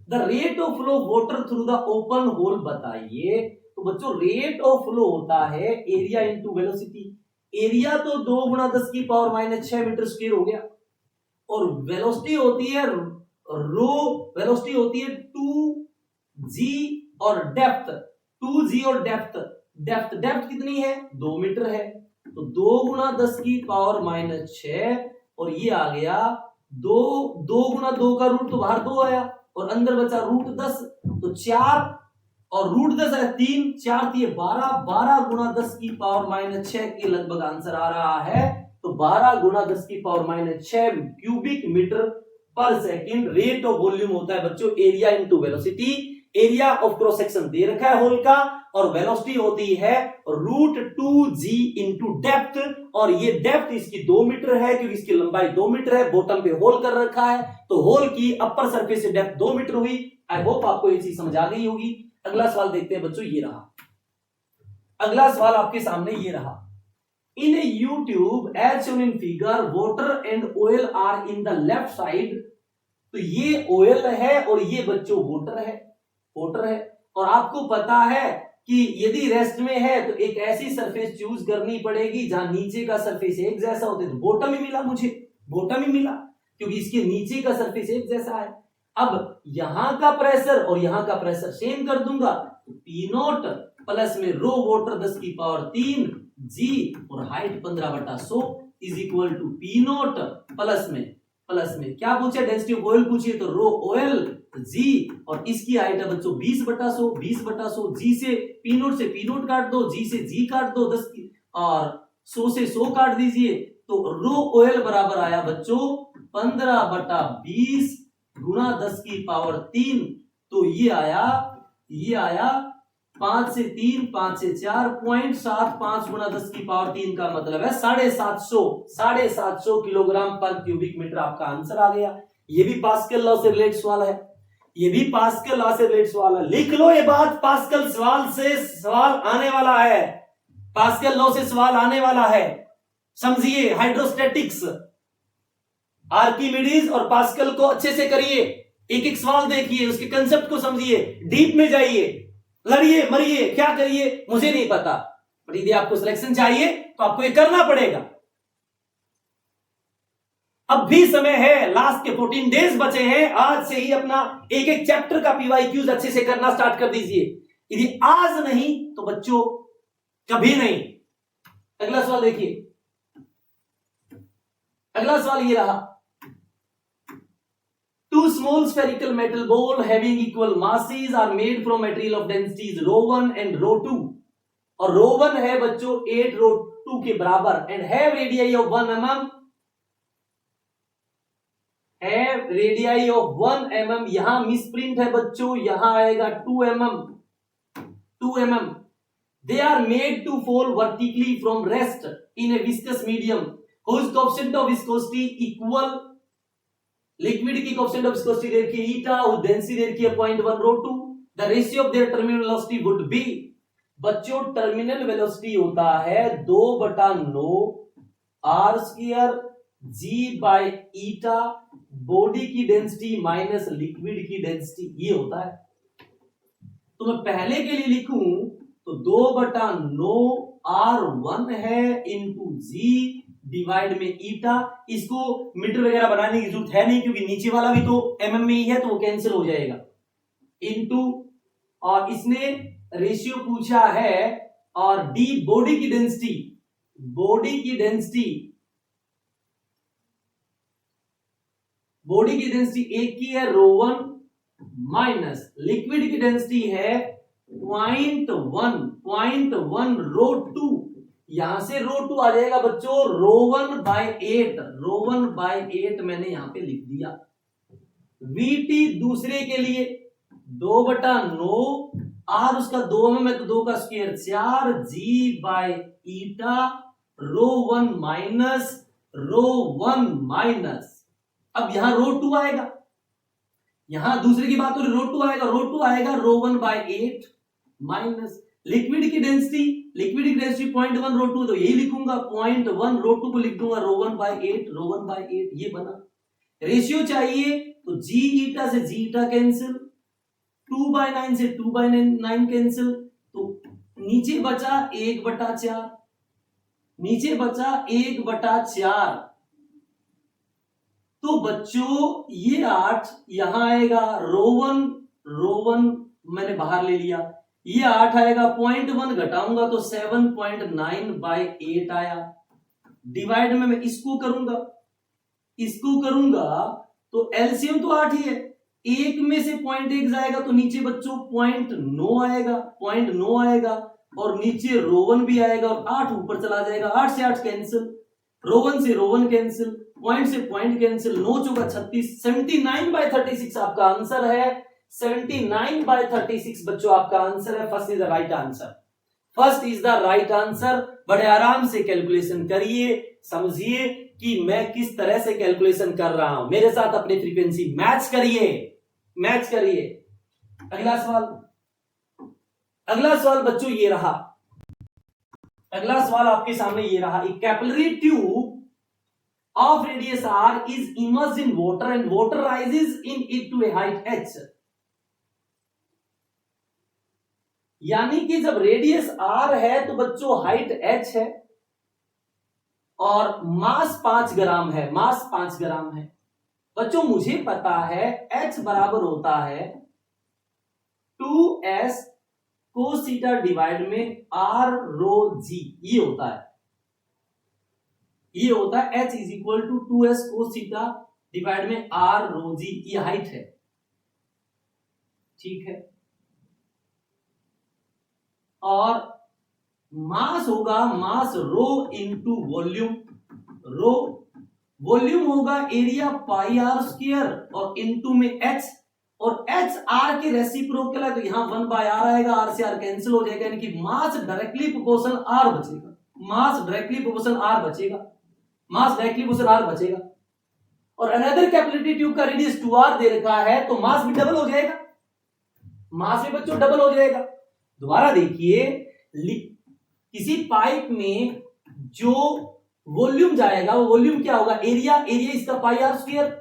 the rate of flow water through the open hole बताइए। तो बच्चों रेट ऑफ फ्लो होता है एरिया इंटू वेलोसिटी, एरिया तो 2 गुणा 10 की पावर माइनस 6 मीटर स्क्वायर हो गया, और वेलोसिटी होती है 2g और डेप्थ कितनी है 2 मीटर है, तो 2 गुणा 10 की पावर माइनस 6 और ये आ गया 2 गुणा 2 का रूट तो बाहर 2 आया और अंदर बचा रूट 10, तो 4 और रूट 10 है 3, 4 थी 12 गुणा 10 की पावर माइनस 6 के लगभग आंसर आ रहा है, तो 12 गुणा 10 की power minus 6 cubic metre per second rate of volume होता है बच्चों area into velocity. Area of cross section दे रखा है होल का और वेलोसिटी होती है रूट 2g इंटू डेप्थ, और ये डेप्थ इसकी 2 मीटर है क्योंकि इसकी लंबाई 2 मीटर है, बॉटम पे होल कर रखा है, तो होल की अपर सरफेस से डेप्थ 2 मीटर हुई। आई होप आपको ये चीज समझ आ गई होगी। अगला सवाल देखते हैं बच्चों, ये रहा अगला सवाल आपके सामने, ये रहा in a U tube as shown in figure water and oil are in the left side, तो ये ऑयल है और ये बच्चों वाटर है और आपको पता है कि यदि रेस्ट में है तो एक ऐसी सरफेस चूज करनी पड़ेगी जहां नीचे का सरफेस एक जैसा होता है, तो बॉटम ही मिला मुझे, बॉटम ही मिला क्योंकि इसके नीचे का सरफेस एक जैसा है। अब यहां का प्रेशर और यहां का प्रेशर सेम कर दूंगा, तो पी नॉट प्लस में रो वाटर 10 की पावर 3 जी और height 15/100 is equal to P naught plus में क्या पूछे, डेंसिटी ऑफ ऑयल पूछिए, तो रो ऑयल जी और इसकी हाइट है बच्चों 20/100 जी से पी नोट काट दो, जी से जी काट दो 10 की और 100 से 100 काट दीजिए, तो रो ऑयल बराबर आया बच्चों 15/20 गुणा 10 की पावर 3, तो ये आया 5 से 3 5 से 4 0.75 गुणा 10 की पावर 3 का मतलब है 750 किलोग्राम पर क्यूबिक मीटर। आपका आंसर आ गया। ये भी पास्कल लॉ से रिलेटेड सवाल है, ये भी पास्कल लॉ से रिलेटेड सवाल है। लिख लो ये बात, पास्कल सवाल से सवाल आने वाला है, पास्कल लॉ से सवाल आने वाला है। समझिए हाइड्रोस्टैटिक्स, आर्किमिडीज और पास्कल को अच्छे से करिए, एक एक सवाल देखिए, उसके कंसेप्ट को समझिए, डीप में जाइए, लड़िए मरिए क्या करिए मुझे नहीं पता, पर यदि आपको सिलेक्शन चाहिए तो आपको ये करना पड़ेगा। अब भी समय है, लास्ट के 14 डेज बचे हैं, आज से ही अपना एक एक चैप्टर का पीवाईक्यूज अच्छे से करना स्टार्ट कर दीजिए। यदि आज नहीं तो बच्चों कभी नहीं। अगला सवाल देखिए, अगला सवाल ये रहा, two small spherical metal ball having equal masses are made from material of densities ρ1 and ρ2 और ρ1 है बच्चों 8 ρ2 के बराबर and have radii of 1 mm, have radii of 1 mm, यहां मिसप्रिंट है बच्चों, यहां आएगा 2 mm। They are made to fall vertically from rest in a viscous medium whose coefficient of viscosity equal, liquid की कोएफिशिएंट ऑफ विस्कोसिटी दे रखी है ईटा और density दे रखी है 0.1 ρ2, the ratio of their terminal velocity would be, बच्चों terminal velocity होता है 2/9 r² g eta, body की डेंसिटी माइनस लिक्विड की डेंसिटी, ये होता है। तो मैं पहले के लिए लिखूं तो 2/9 r1 है इनटू जी डिवाइड में ईटा, इसको मीटर वगैरह बनाने की जरूरत है नहीं क्योंकि नीचे वाला भी तो एमएम में ही है तो वो कैंसिल हो जाएगा, इनटू और इसने रेशियो पूछा है और डी बॉडी की डेंसिटी, बॉडी की डेंसिटी एक की है ρ1 माइनस लिक्विड की डेंसिटी है 0.1 ρ2, यहां से ρ2 आ जाएगा बच्चों ρ1/8 मैंने यहां पे लिख दिया। VT दूसरे के लिए 2/9 r उसका 2 में तो 2 का स्क्वायर 4 g ईटा ρ1 माइनस अब यहां ρ2 आएगा, यहां दूसरे की बात हो रही ρ2 आएगा ρ1/8 माइनस लिक्विड की डेंसिटी 0.1 ρ2 तो यही लिखूंगा 0.1 ρ2 को लिख दूंगा ρ1/8 ये बना। रेशियो चाहिए तो जी ईटा से जी ईटा कैंसिल, 2/9 से 2/9 कैंसिल, तो नीचे बचा 1/4, तो बच्चों ये 8 यहां आएगा ρ1 मैंने बाहर ले लिया, ये 8 आएगा 0.1 घटाऊंगा तो 7.9/8 आया, डिवाइड में मैं इसको करूंगा तो एलसीएम तो 8 ही है, एक में से 0.1 जाएगा तो नीचे बच्चों 0.9 आएगा और नीचे ρ1 भी आएगा और 8 ऊपर चला जाएगा, 8 से 8 कैंसिल, ρ1 से ρ1 कैंसिल, पॉइंट से पॉइंट कैंसिल, 9 चौका 36, 79/36 आपका आंसर है। 79/36 बच्चों आपका आंसर है। First is the right answer. बड़े आराम से कैलकुलेशन करिए, समझिए कि मैं किस तरह से कैलकुलेशन कर रहा हूं, मेरे साथ अपनी फ्रीक्वेंसी मैच करिए। अगला सवाल बच्चों ये रहा, अगला सवाल आपके सामने ये रहा, एक capillary tube of radius r is immersed in water and water rises in it to a height h, यानी कि जब रेडियस r है तो बच्चों हाइट h है और मास 5 ग्राम है, बच्चों मुझे पता है H बराबर होता है 2s cos थीटा डिवाइड में r रो g, ये होता है H is equal to 2s cos theta divide में r रो g, ये हाइट है, ठीक है। और मास होगा mass rho into volume, volume होगा एरिया पाई आर स्क्वायर और इंटू में एच, और एच आर के रेसिप्रोकल है तो यहां 1 बाय आर आएगा, आर से आर कैंसिल हो जाएगा, यानी कि मास डायरेक्टली प्रोपोर्शनल आर बचेगा, मास डायरेक्टली प्रोपोर्शनल आर बचेगा। और अनदर कैपिलरी ट्यूब का रेडियस 2r दे रखा है तो मास भी डबल हो जाएगा, मास भी बच्चों डबल हो जाएगा। दोबारा देखिए, किसी पाइप में जो वॉल्यूम जाएगा वो वॉल्यूम क्या होगा, एरिया इसका पाई आर स्क्वायर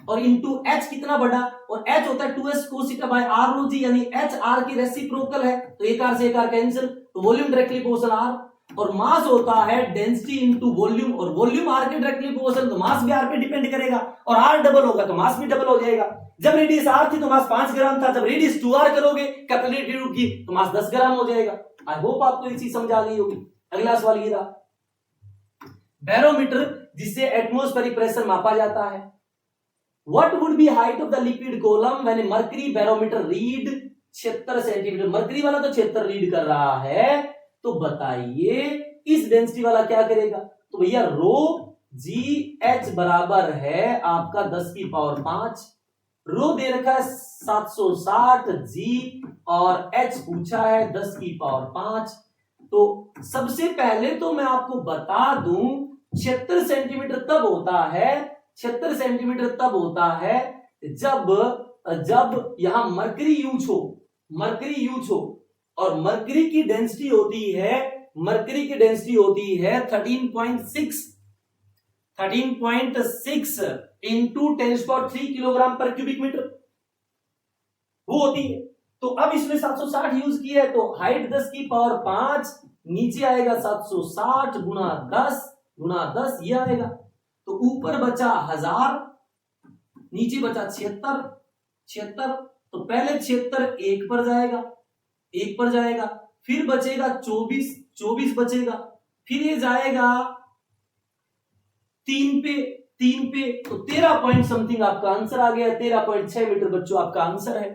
और इंटू एच कितना बड़ा, और एच होता है 2s cos theta by r रो जी, यानी एच आर की रेसिप्रोकल है तो एक आर से एक आर कैंसिल, तो वॉल्यूम डायरेक्टली प्रोपोर्शनल आर। और मास होता है डेंसिटी इंटू वॉल्यूम, और वॉल्यूम आर के डायरेक्टली प्रोपोर्शनल तो मास भी आर पे डिपेंड करेगा, और आर डबल होगा तो मास भी डबल हो जाएगा। जब रेडियस आर थी तो मास 5 ग्राम था, जब रेडियस 2r करोगे कैपिलरी ट्यूब की तो मास 10 ग्राम हो जाएगा। आई होप आपको ये चीज समझ आ गई होगी। अगला सवाल ये रहा, बैरोमीटर जिससे एटमॉस्फेरिक प्रेशर मापा जाता है, what would be height of the liquid column when mercury barometer read 76 centimetre. Mercury वाला तो 76 रीड कर रहा है, तो बताइए इस डेंसिटी वाला क्या करेगा। तो भैया रो जी एच बराबर है आपका 10 की पावर 5, रो दे रखा है 760 जी और एच पूछा है 10 की पावर 5। तो सबसे पहले तो मैं आपको बता दूं 76 सेंटीमीटर तब होता है, 76 सेंटीमीटर तब होता है जब यहां मरकरी यूज हो, और मरकरी की डेंसिटी होती है 13.6 इंटू 10³ किलोग्राम पर क्यूबिक मीटर वो होती है। तो अब इसमें 760 यूज किया है तो हाइट 10 की पावर 5, नीचे आएगा 760 गुना 10 ये आएगा, तो ऊपर बचा 1000, नीचे बचा 76, तो पहले 76 1 पर जाएगा, फिर बचेगा 24 बचेगा, फिर ये जाएगा 3 पे, तो 13 पॉइंट समथिंग आपका आंसर आ गया, 13.6 मीटर बच्चों आपका आंसर है।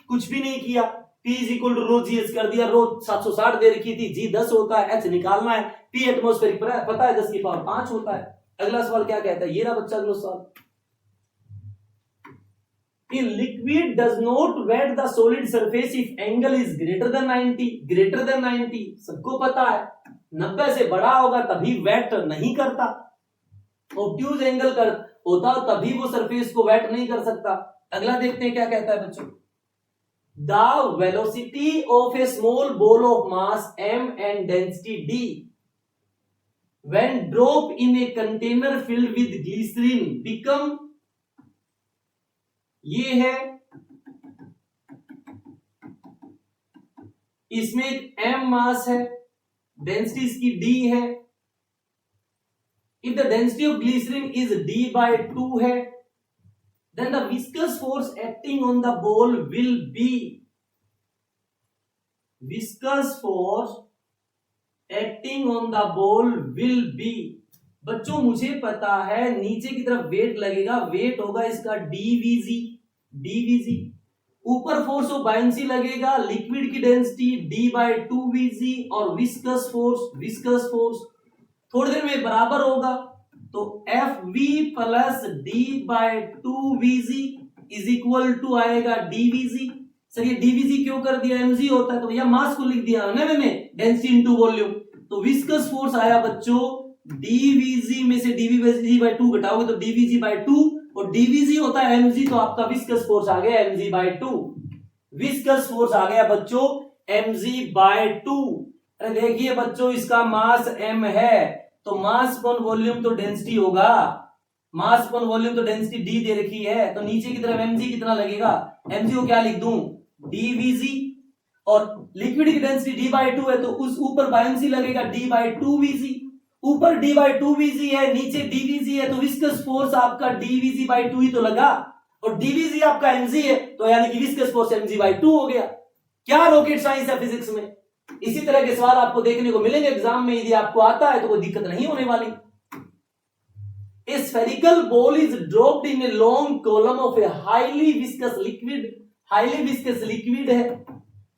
कुछ भी नहीं किया, P is equal to rho g h कर दिया, रो 760 दे रखी थी, जी 10 होता है, H निकालना है, P एटमॉस्फेरिक पता है 10 की पावर 5 होता है। अगला सवाल क्या कहता है, ये रहा बच्चा अगला सवाल, liquid does not wet the solid surface if angle is greater than 90, सबको पता है 90 से बड़ा होगा तभी वेट नहीं करता, ऑब्ट्यूज एंगल कर होता तभी वो सरफेस को वेट नहीं कर सकता। अगला देखते हैं क्या कहता है बच्चों, the velocity of A small ball of mass m and density d when drop in a container filled with glycerin become, ये है, इसमें एक m मास है, डेंसिटी इसकी d है, if the density of glycerin is d by 2 है, then the viscous force acting on the ball will be, viscous force acting on the ball will be, बच्चों मुझे पता है नीचे की तरफ वेट लगेगा, वेट होगा इसका dvg, ऊपर फोर्स ऑफ बायंसी लगेगा, लिक्विड की डेंसिटी d by 2vg, और विस्कस फोर्स थोड़ी देर में बराबर होगा, तो fv plus d by 2vg is equal to आएगा dvg। सर ये dvg क्यों कर दिया, mg होता है तो भैया मास को लिख दिया ना मैंने, डेंसिटी इनटू वॉल्यूम, तो विस्कस फोर्स आया बच्चों dvg में से dvg by 2 घटाओगे तो dvg by 2, और dvg होता है mg, तो आपका विस्कस फोर्स आ गया mg by 2, विस्कस फोर्स आ गया बच्चों mg by 2। अरे देखिए बच्चों इसका मास m है तो मास अपॉन वॉल्यूम तो डेंसिटी होगा, मास अपॉन वॉल्यूम तो डेंसिटी d दे रखी है, तो नीचे की तरफ mg कितना लगेगा, mg को क्या लिख दूं dvg, और लिक्विड की डेंसिटी d by 2 है तो उस ऊपर बायंसी लगेगा d by 2vg, ऊपर d/2vg है, नीचे dvg है, तो विस्कस फोर्स आपका dvg/2 ही तो लगा, और dvg आपका mg है, तो यानी कि विस्कस फोर्स mg/2 हो गया। क्या रॉकेट साइंस है फिजिक्स में। इसी तरह के सवाल आपको देखने को मिलेंगे एग्जाम में, यदि आपको आता है तो कोई दिक्कत नहीं होने वाली। A spherical ball is dropped in a long column of a highly viscous liquid है।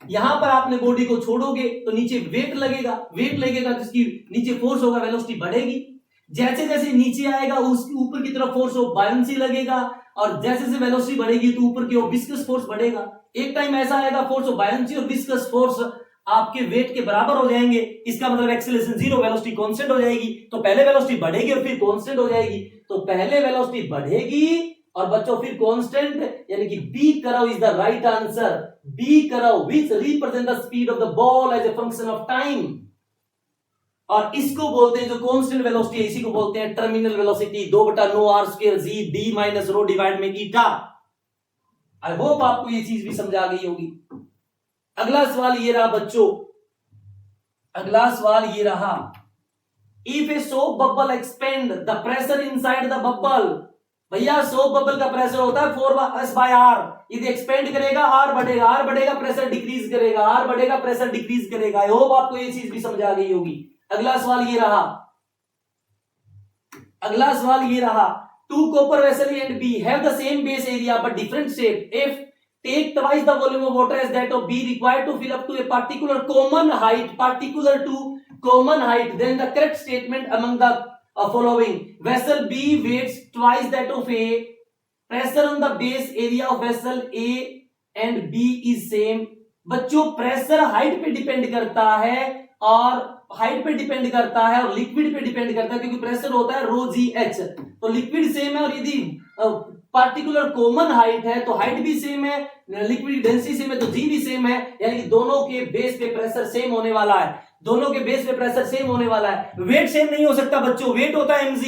यहां पर आपने बॉडी को छोड़ोगे तो नीचे वेट लगेगा जिसकी नीचे फोर्स होगा, वेलोसिटी बढ़ेगी। जैसे जैसे नीचे आएगा उसके ऊपर की तरफ फोर्स ऑफ बायंसी लगेगा, और जैसे जैसे वेलोसिटी बढ़ेगी तो ऊपर की ओर विस्कस फोर्स बढ़ेगा। एक टाइम ऐसा आएगा फोर्स ऑफ बायंसी और विस्कस फोर्स आपके वेट के बराबर हो जाएंगे, इसका मतलब एक्सेलरेशन 0, वेलोसिटी कांस्टेंट हो जाएगी। तो पहले वेलोसिटी बढ़ेगी और फिर कांस्टेंट हो जाएगी। तो पहले वेलोसिटी बढ़ेगी और बच्चों फिर कांस्टेंट, यानी कि B curve is the right answer. B curve which represent the speed of the ball as a function of time, और इसको बोलते हैं जो कांस्टेंट वेलोसिटी है, इसी को बोलते हैं terminal velocity. 2/9r² g d minus rho divide में ईटा। आई होप आपको ये चीज भी समझ आ गई होगी। अगला सवाल ये रहा बच्चों, अगला सवाल ये रहा, if A soap bubble expand the pressure inside the bubble. भैया सोप बबल का प्रेशर होता है 4s/r, यदि एक्सपेंड करेगा r बढ़ेगा, प्रेशर डिक्रीज करेगा, r बढ़ेगा, प्रेशर डिक्रीज करेगा। आई होप आपको ये चीज भी समझ आ गई होगी। अगला सवाल ये रहा, अगला सवाल ये रहा, two copper vessel A and B have the same base area but different shape. If take twice the volume of water as that of B required to fill up to a particular common height, then the correct statement among the following: vessel B weighs twice that of A, pressure on the base area of vessel A and B is same। बच्चों pressure height पे depend करता है और liquid पे depend करता है, क्योंकि pressure होता है ρgh, तो लिक्विड सेम है। और यदि पार्टिकुलर कॉमन हाइट है तो हाइट भी सेम है, लिक्विड डेंसिटी सेम है तो जी भी सेम है, यानी कि दोनों के बेस पे प्रेशर सेम होने वाला है, दोनों के बेस पे प्रेशर सेम होने वाला है। वेट सेम नहीं हो सकता बच्चों, वेट होता है mg,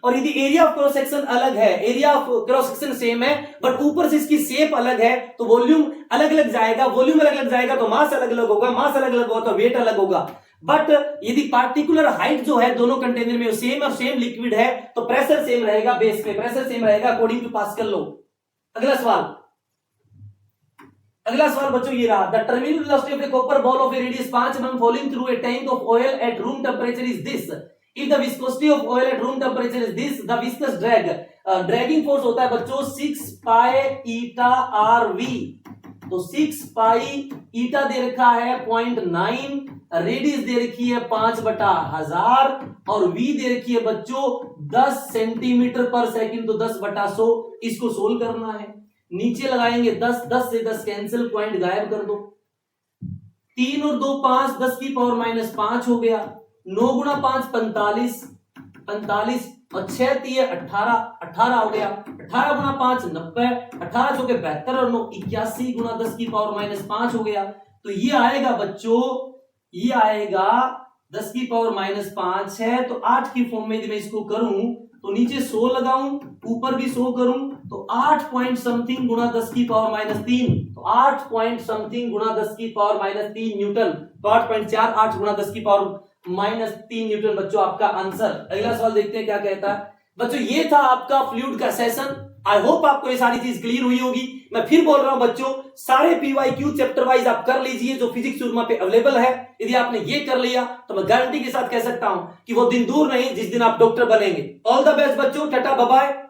और यदि एरिया ऑफ क्रॉस सेक्शन अलग है, area of cross section same है बट ऊपर से इसकी शेप अलग है, तो वॉल्यूम अलग अलग जाएगा, तो मास अलग अलग होगा, तो वेट अलग होगा। बट यदि पार्टिकुलर हाइट जो है दोनों कंटेनर में सेम और सेम लिक्विड है, तो प्रेशर सेम रहेगा, बेस पे प्रेशर सेम रहेगा अकॉर्डिंग टू पास्कल लॉ। अगला सवाल बच्चों ये रहा, the terminal velocity of A copper ball of A radius 5 mm falling through a tank of oil at room temperature is this। If the viscosity of oil at room temperature is this, the viscous drag, dragging force होता है बच्चों 6 pi eta rv। तो 6 pi eta दे रखा है 0.9, radius दे रखी है 5/1000 और v दे रखी है बच्चों 10 सेंटीमीटर पर सेकंड, तो 10/100। इसको सोल्व करना है, नीचे लगाएंगे 10 से 10 कैंसिल, पॉइंट गायब कर दो। 3 और 2 5, 10⁻⁻5 हो गया। 9 गुणा 5 45 और 6 3 18 हो गया। 18 गुणा 5 90, 18 चौके 72 और 9 81 गुणा 10⁻⁻5 हो गया। तो ये आएगा बच्चों, ये आएगा 10⁻�5 है, तो 8 की फॉर्म में यदि मैं इसको करूं तो नीचे 100 लगाऊं, ऊपर भी 100 करूं, तो 8 पॉइंट समथिंग गुणा 10⁻³ तो 8 पॉइंट समथिंग गुणा 10⁻³ न्यूटन, तो 8.4 8 गुणा 10⁻³ न्यूटन बच्चों आपका आंसर। अगला सवाल देखते हैं क्या कहता है बच्चों। ये था आपका फ्लूइड का सेशन। आई होप आपको ये सारी चीज क्लियर हुई होगी। मैं फिर बोल रहा हूं बच्चों, सारे पीवाईक्यू चैप्टर वाइज आप कर लीजिए जो फिजिक्स सूरमा पे अवेलेबल है। यदि आपने ये कर लिया तो मैं गारंटी के साथ कह सकता हूं कि वो दिन दूर नहीं जिस दिन आप डॉक्टर बनेंगे। ऑल द बेस्ट बच्चों, टाटा बाय बाय।